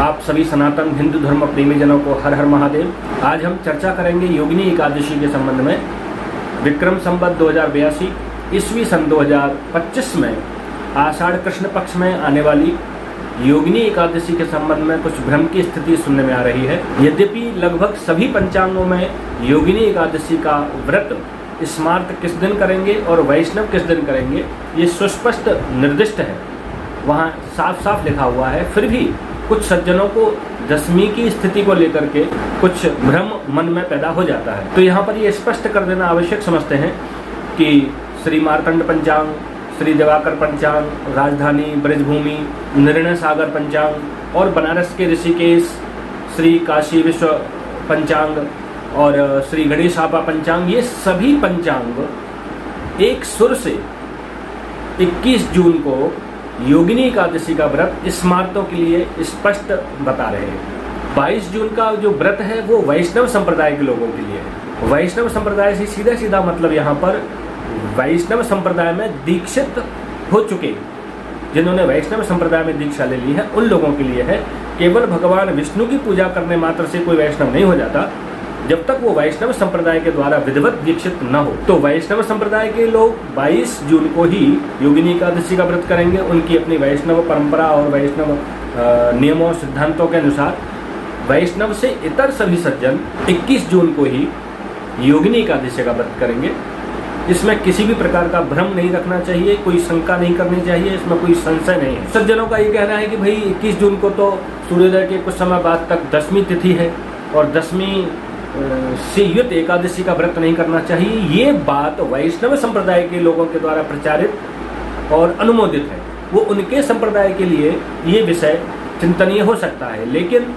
आप सभी सनातन हिंदू धर्म प्रेमी जनों को हर हर महादेव। आज हम चर्चा करेंगे योगिनी एकादशी के संबंध में। विक्रम संवत 2082 ईस्वी सन 2025 में आषाढ़ कृष्ण पक्ष में आने वाली योगिनी एकादशी के संबंध में कुछ भ्रम की स्थिति सुनने में आ रही है। यद्यपि लगभग सभी पंचांगों में योगिनी एकादशी का व्रत स्मार्त किस दिन करेंगे और वैष्णव किस दिन करेंगे ये सुस्पष्ट निर्दिष्ट है, वहाँ साफ साफ लिखा हुआ है। फिर भी कुछ सज्जनों को दशमी की स्थिति को लेकर के कुछ भ्रम मन में पैदा हो जाता है। तो यहाँ पर ये स्पष्ट कर देना आवश्यक समझते हैं कि श्री मार्तंड पंचांग, श्री दिवाकर पंचांग, राजधानी ब्रजभूमि, निर्णय सागर पंचांग और बनारस के ऋषिकेश श्री काशी विश्व पंचांग और श्री गणेशापा पंचांग, ये सभी पंचांग एक सुर से 21 जून को योगिनी एकादशी का व्रत स्मार्तों के लिए स्पष्ट बता रहे हैं। 22 जून का जो व्रत है वो वैष्णव संप्रदाय के लोगों के लिए है। वैष्णव संप्रदाय से सीधा सीधा मतलब यहाँ पर वैष्णव संप्रदाय में दीक्षित हो चुके, जिन्होंने वैष्णव संप्रदाय में दीक्षा ले ली है, उन लोगों के लिए है। केवल भगवान विष्णु की पूजा करने मात्र से कोई वैष्णव नहीं हो जाता जब तक वो वैष्णव संप्रदाय के द्वारा विधिवत दीक्षित न हो। तो वैष्णव संप्रदाय के लोग 22 जून को ही योगिनी एकादशी का व्रत करेंगे। उनकी अपनी वैष्णव परंपरा और वैष्णव नियमों सिद्धांतों के अनुसार। वैष्णव से इतर सभी सज्जन 21 जून को ही योगिनी एकादशी का व्रत करेंगे। इसमें किसी भी प्रकार का भ्रम नहीं रखना चाहिए, कोई शंका नहीं करनी चाहिए, इसमें कोई संशय नहीं है। सज्जनों का ये कहना है कि भाई 21 जून को तो सूर्योदय के कुछ समय बाद तक दशमी तिथि है और दशमी से युक्त एकादशी का व्रत नहीं करना चाहिए। ये बात वैष्णव संप्रदाय के लोगों के द्वारा प्रचारित और अनुमोदित है। वो उनके संप्रदाय के लिए ये विषय चिंतनीय हो सकता है, लेकिन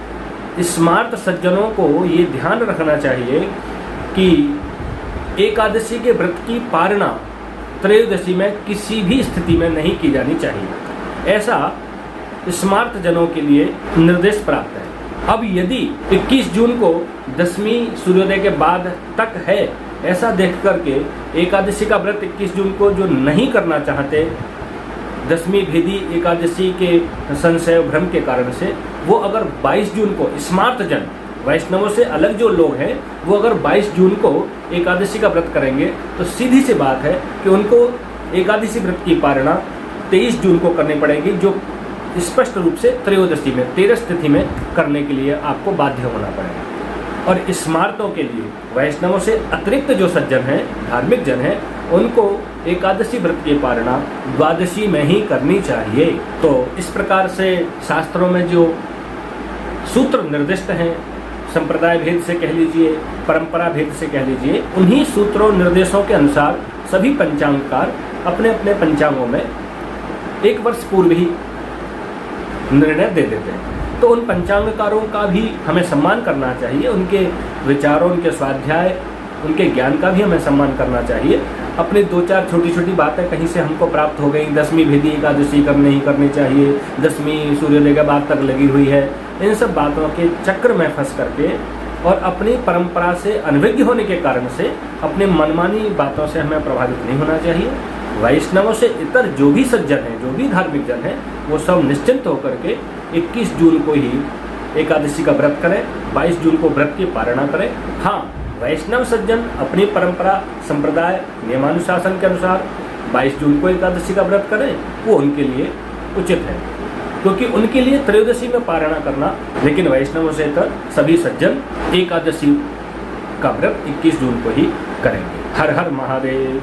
स्मार्त सज्जनों को ये ध्यान रखना चाहिए कि एकादशी के व्रत की पारणा त्रयोदशी में किसी भी स्थिति में नहीं की जानी चाहिए। ऐसा स्मार्त जनों के लिए निर्देश प्राप्त है। अब यदि 21 जून को दशमी सूर्योदय के बाद तक है, ऐसा देख करके एकादशी का व्रत 21 जून को जो नहीं करना चाहते दशमी भेदी एकादशी के संशय भ्रम के कारण से, वो अगर 22 जून को स्मार्त जन वैष्णवों से अलग जो लोग हैं वो अगर 22 जून को एकादशी का व्रत करेंगे तो सीधी सी बात है कि उनको एकादशी व्रत की पारणा 23 जून को करनी पड़ेगी, जो स्पष्ट रूप से त्रयोदशी में 13 तिथि में करने के लिए आपको बाध्य होना पड़ेगा। और स्मार्तों के लिए वैष्णवों से अतिरिक्त जो सज्जन हैं, धार्मिक जन हैं, उनको एकादशी व्रत की पारणा द्वादशी में ही करनी चाहिए। तो इस प्रकार से शास्त्रों में जो सूत्र निर्दिष्ट हैं, संप्रदाय भेद से कह लीजिए, परंपरा भेद से कह लीजिए, उन्हीं सूत्रों निर्देशों के अनुसार सभी पंचांगकार अपने अपने पंचांगों में 1 वर्ष पूर्व ही निर्णय दे देते हैं। तो उन पंचांगकारों का भी हमें सम्मान करना चाहिए, उनके विचारों, उनके स्वाध्याय, उनके ज्ञान का भी हमें सम्मान करना चाहिए। अपनी 2-4 छोटी छोटी बातें कहीं से हमको प्राप्त हो गई, दशमी भेदी एकादशी कब नहीं करनी चाहिए, दशमी सूर्योदय के बाद तक लगी हुई है, इन सब बातों के चक्र में फंस करके और अपनी परंपरा से अनभिज्ञ होने के कारण से अपनी मनमानी बातों से हमें प्रभावित नहीं होना चाहिए। वैष्णवों से इतर जो भी सज्जन हैं, जो भी धार्मिक जन हैं, वो सब निश्चिंत होकर के 21 जून को ही एकादशी का व्रत करें, 22 जून को व्रत की पारणा करें। हाँ, वैष्णव सज्जन अपनी परंपरा, संप्रदाय, नियमानुशासन के अनुसार 22 जून को एकादशी का व्रत करें, वो उनके लिए उचित है, क्योंकि उनके लिए त्रयोदशी में पारणा करना। लेकिन वैष्णवों से इतर सभी सज्जन एकादशी का व्रत 21 जून को ही करेंगे। हर हर महादेव।